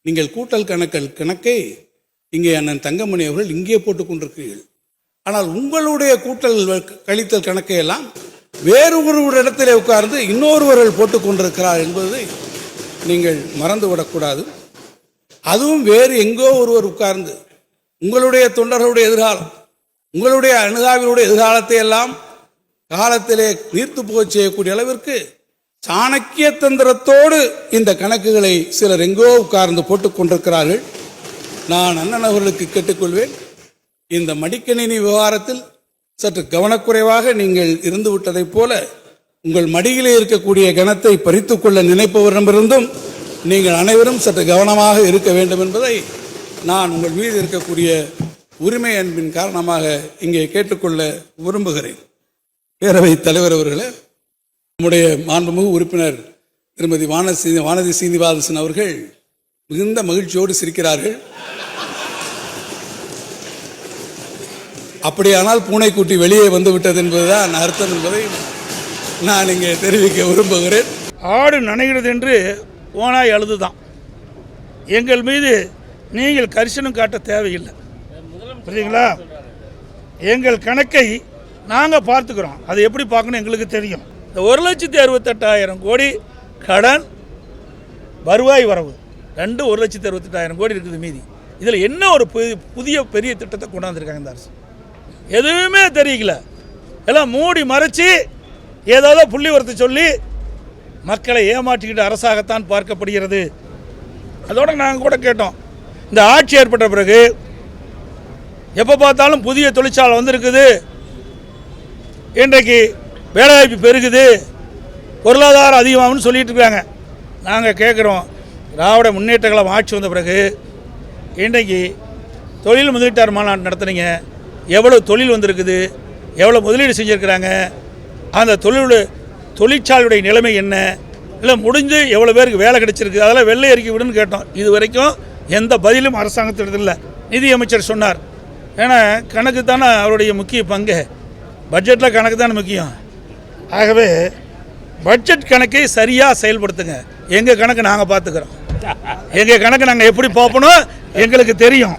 நீங்கள் கூட்டல் கணக்கை இங்கே அண்ணன் தங்கமணி அவர்கள் இங்கே போட்டுக் கொண்டிருக்கிறீர்கள். ஆனால் உங்களுடைய கூட்டல் கழித்தல் கணக்கை எல்லாம் வேறு ஒரு இடத்திலே உட்கார்ந்து இன்னொருவர்கள் போட்டுக் கொண்டிருக்கிறார் என்பதை நீங்கள் மறந்துவிடக்கூடாது. அதுவும் வேறு எங்கோ ஒருவர் உட்கார்ந்து உங்களுடைய தொண்டர்களுடைய எதிர்காலம், உங்களுடைய அணுகாவினுடைய எதிர்காலத்தை எல்லாம் காலத்திலே நீர்த்து போகச் செய்யக்கூடிய அளவிற்கு சாணக்கிய தந்திரத்தோடு இந்த கணக்குகளை சிலர் எங்கோ உட்கார்ந்து போட்டுக் கொண்டிருக்கிறார்கள். நான் அண்ணன் அவர்களுக்கு கேட்டுக்கொள்வேன், இந்த மடிக்கணினி விவகாரத்தில் சற்று கவனக்குறைவாக நீங்கள் இருந்து விட்டதைப் போல உங்கள் மடியிலே இருக்கக்கூடிய கணத்தை பறித்துக் கொள்ள நினைப்பவரிடமிருந்தும் நீங்கள் அனைவரும் சற்று கவனமாக இருக்க வேண்டும் என்பதை நான் உங்கள் மீது இருக்கக்கூடிய உரிமை அன்பின் காரணமாக இங்கே கேட்டுக்கொள்ள விரும்புகிறேன். பேரவைத் தலைவர் அவர்களே, நம்முடைய மாண்புமிகு உறுப்பினர் திருமதி வானதி சீனிவாசன் அவர்கள் மிகுந்த மகிழ்ச்சியோடு சிரிக்கிறார்கள். அப்படியானால் பூனைக்குட்டி வெளியே வந்துவிட்டது என்பதுதான் அர்த்தம் என்பதை நான் இங்கே தெரிவிக்க விரும்புகிறேன். ஆடு நனைகிறது என்று ஓனாய் அழுதுதான். எங்கள் மீது நீங்கள் கரிசனம் காட்ட தேவையில்லை, புரியுதுங்களா? எங்கள் கணக்கை நாங்கள் பார்த்துக்கிறோம். அதை எப்படி பார்க்கணும் எங்களுக்கு தெரியும். இந்த 1,68,000 கோடி கடன், வருவாய் வரவு ரெண்டு 1,68,000 கோடி இருக்குது மீதி. இதில் என்ன ஒரு புதிய பெரிய திட்டத்தை கொண்டாந்துருக்காங்க இந்த அரசு? எதுவுமே தெரியல. எல்லாம் மூடி மறைச்சி ஏதாவது புள்ளி வரத்து சொல்லி மக்களை ஏமாற்றிக்கிட்டு அரசாகத்தான் பார்க்கப்படுகிறது. அதோட நாங்கள் கூட கேட்டோம், இந்த ஆட்சி ஏற்பட்ட பிறகு எப்போ பார்த்தாலும் புதிய தொழிற்சாலை வந்திருக்குது, இன்றைக்கு வேலைவாய்ப்பு பெருகுது, பொருளாதாரம் அதிகமாகும்னு சொல்லிட்டு இருக்காங்க. நாங்கள் கேட்குறோம், திராவிட முன்னேற்ற கழகம் ஆட்சி வந்த பிறகு இன்றைக்கு தொழில் முதலீட்டாளர் மாநாடு நடத்துனீங்க, எவ்வளோ தொழில் வந்திருக்குது, எவ்வளோ முதலீடு செஞ்சுருக்கிறாங்க, அந்த தொழிற்சாலையுடைய நிலைமை என்ன, இல்லை முடிஞ்சு எவ்வளோ பேருக்கு வேலை கிடைச்சிருக்கு, அதெல்லாம் வெள்ளை அறிக்கை விடுன்னு கேட்டோம். இது வரைக்கும் எந்த பதிலும் அரசாங்கத்திடத்தில் இல்லை. நிதியமைச்சர் சொன்னார், ஏன்னா கணக்கு தானே அவருடைய முக்கிய பங்கு, பட்ஜெட்டில் கணக்கு தானே முக்கியம். ஆகவே பட்ஜெட் கணக்கை சரியாக செயல்படுத்துங்க. எங்கள் கணக்கு நாங்கள் பார்த்துக்கிறோம். எங்கள் கணக்கு நாங்கள் எப்படி பார்ப்போம் எங்களுக்கு தெரியும்.